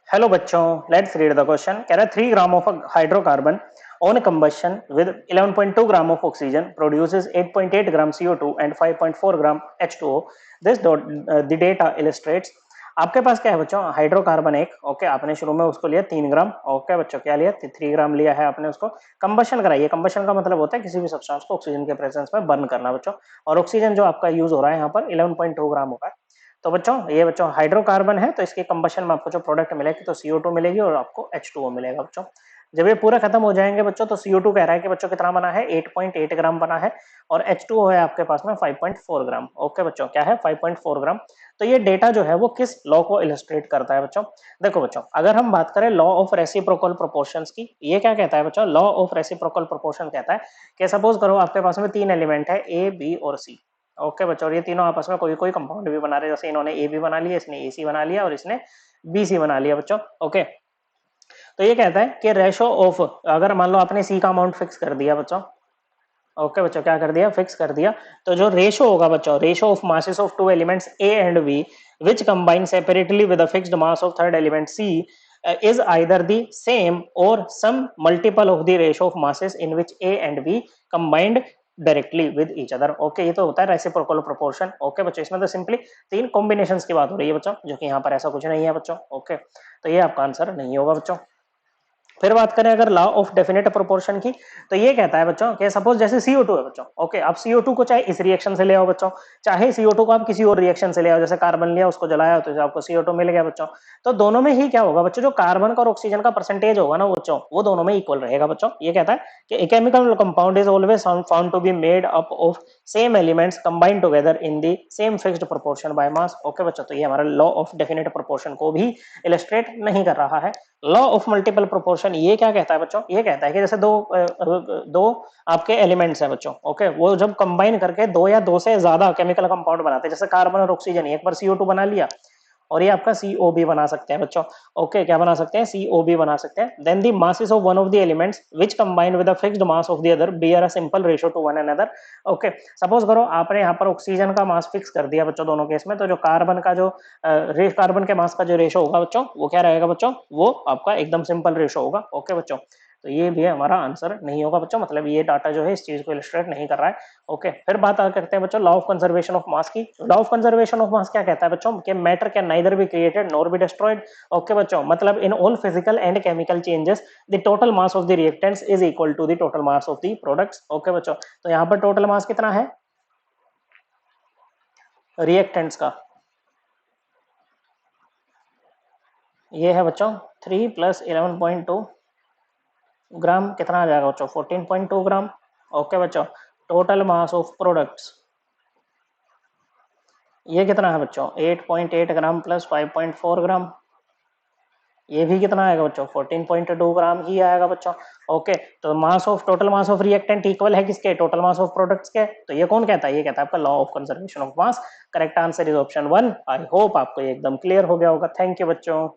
Hello बच्चों, let's read the question. कह रहा है 3 gram of hydrocarbon on combustion with 11.2 gram of oxygen produces 8.8 gram CO2 and 5.4 gram H2O। This the data illustrates. आपके पास क्या है बच्चों? हाइड्रोकार्बन एक, ओके, आपने शुरू में उसको लिया 3 ग्राम, ओके बच्चों, क्या लिया? 3 ग्राम लिया है आपने, उसको कंबशन कराइए। कंबशन का मतलब होता है किसी भी सब्सटेंस को ऑक्सीजन के प्रेजेंस में बर्न करना बच्चों, और ऑक्सीजन जो आपका यूज हो रहा है यहाँ पर 11.2 ग्राम होगा। तो बच्चों ये बच्चों हाइड्रोकार्बन है, तो इसके कंबशन में आपको जो प्रोडक्ट मिलेगी तो CO2 मिलेगी और आपको H2O मिलेगा बच्चों। जब ये पूरा खत्म हो जाएंगे बच्चों तो CO2 कह रहा है कि बच्चों कितना बना है? 8.8 ग्राम बना है, और H2O है आपके पास में 5.4 ग्राम। ओके बच्चों, क्या है? 5.4 ग्राम। तो ये डेटा जो है वो किस लॉ को इलस्ट्रेट करता है बच्चों? देखो बच्चों, अगर हम बात करें लॉ ऑफ रेसिप्रोकल प्रोपोर्शंस की, ये क्या कहता है बच्चों? लॉ ऑफ रेसिप्रोकल प्रोपोर्शन कहता है कि सपोज करो आपके पास में 3 एलिमेंट है, A, B और C। ओके बच्चों, और ये तीनों आपस में कोई कोई कंपाउंड भी बना रहे हैं, जैसे इन्होंने ए बी बना लिया, इसने AC बना लिया और इसने BC बना लिया बच्चों। ओके, तो ये कहता है कि रेशो ऑफ, अगर मान लो आपने C का अमाउंट फिक्स कर दिया बच्चों, ओके बच्चों, क्या कर दिया? फिक्स कर दिया। तो जो रेशो होगा बच्चों, ratio of masses of two elements A and B which combine separately with a fixed mass of third element C is either the same or some multiple of the ratio of masses in which A and B combined directly with each other. Okay, ये तो होता है reciprocal proportion. Okay बच्चों, इसमें तो simply 3 combinations की बात हो रही है बच्चों, जो कि यहाँ पर ऐसा कुछ नहीं है बच्चों। ओके, तो ये आपका आंसर नहीं होगा बच्चों। फिर बात करें अगर लॉ ऑफ डेफिनेट प्रोपोर्शन की, तो ये कहता है बच्चों कि सपोज जैसे CO2 है बच्चों, ओके, आप CO2 को चाहे इस रिएक्शन से ले आओ बच्चों, चाहे CO2 को आप किसी और रिएक्शन से ले आओ, जैसे कार्बन लिया उसको जलाया तो आपको CO2 मिल गया बच्चों। तो दोनों में ही क्या होगा बच्चों? जो कार्बन का और ऑक्सीजन का परसेंटेज होगा ना बच्चों, वो दोनों में इक्वल रहेगा बच्चों। ये कहता है कि a chemical compound is always found to be made up of same elements combined together in the same fixed proportion by mass. Okay बच्चों, तो ये हमारा लॉ ऑफ डेफिनेट प्रोपोर्शन को भी इलस्ट्रेट नहीं कर रहा है। लॉ ऑफ मल्टीपल प्रोपोर्शन ये क्या कहता है बच्चों? ये कहता है कि जैसे दो आपके एलिमेंट्स हैं बच्चों, ओके, वो जब कंबाइन करके दो या दो से ज्यादा केमिकल कंपाउंड बनाते हैं, जैसे कार्बन और ऑक्सीजन, एक बार CO2 बना लिया और ये आपका COB बना सकते हैं बच्चों। ओके, क्या बना सकते हैं? COB बना सकते हैं। Then the masses of one of the elements which combined with a fixed mass of the other bear a simple ratio to one another। Okay, suppose करो आपने यहाँ पर ऑक्सीजन का मास फिक्स कर दिया बच्चों दोनों केस में, तो जो कार्बन का जो कार्बन के मास का जो रेशो होगा बच्चों, वो क्या रहेगा बच्चों? वो आपका एकदम सिंपल रेशो होगा। ओके बच्चों, तो ये भी हमारा आंसर नहीं होगा बच्चों, मतलब ये डाटा जो है इस चीज को इलस्ट्रेट नहीं कर रहा है। ओके, फिर बात करते हैं बच्चों law of conservation of mass की। Law of conservation of mass क्या कहता है बच्चों? कि matter can neither be created nor be destroyed. Okay बच्चों, मतलब in all physical and chemical changes the total mass of the reactants is equal to the total mass of the products. Okay बच्चों, तो यहाँ पर total mass कितना है reactants का? ये है बच्चों 3 + 11.2 ग्राम, कितना आ जाएगा बच्चों? 14.2 ग्राम। ओके बच्चों, टोटल मास ऑफ प्रोडक्ट्स ये कितना है बच्चों? 8.8 ग्राम + 5.4 ग्राम। ये भी कितना आएगा बच्चों? 14.2 ग्राम ही आएगा बच्चों। ओके, तो mass of total mass of reactant equal है किसके? टोटल मास ऑफ प्रोडक्ट्स के। तो ये कौन कहता है? ये कहता है आपका law of conservation of mass. Correct answer is option 1। I hope आपको ये एकदम क्लियर हो गया होगा। थैंक यू बच्चों।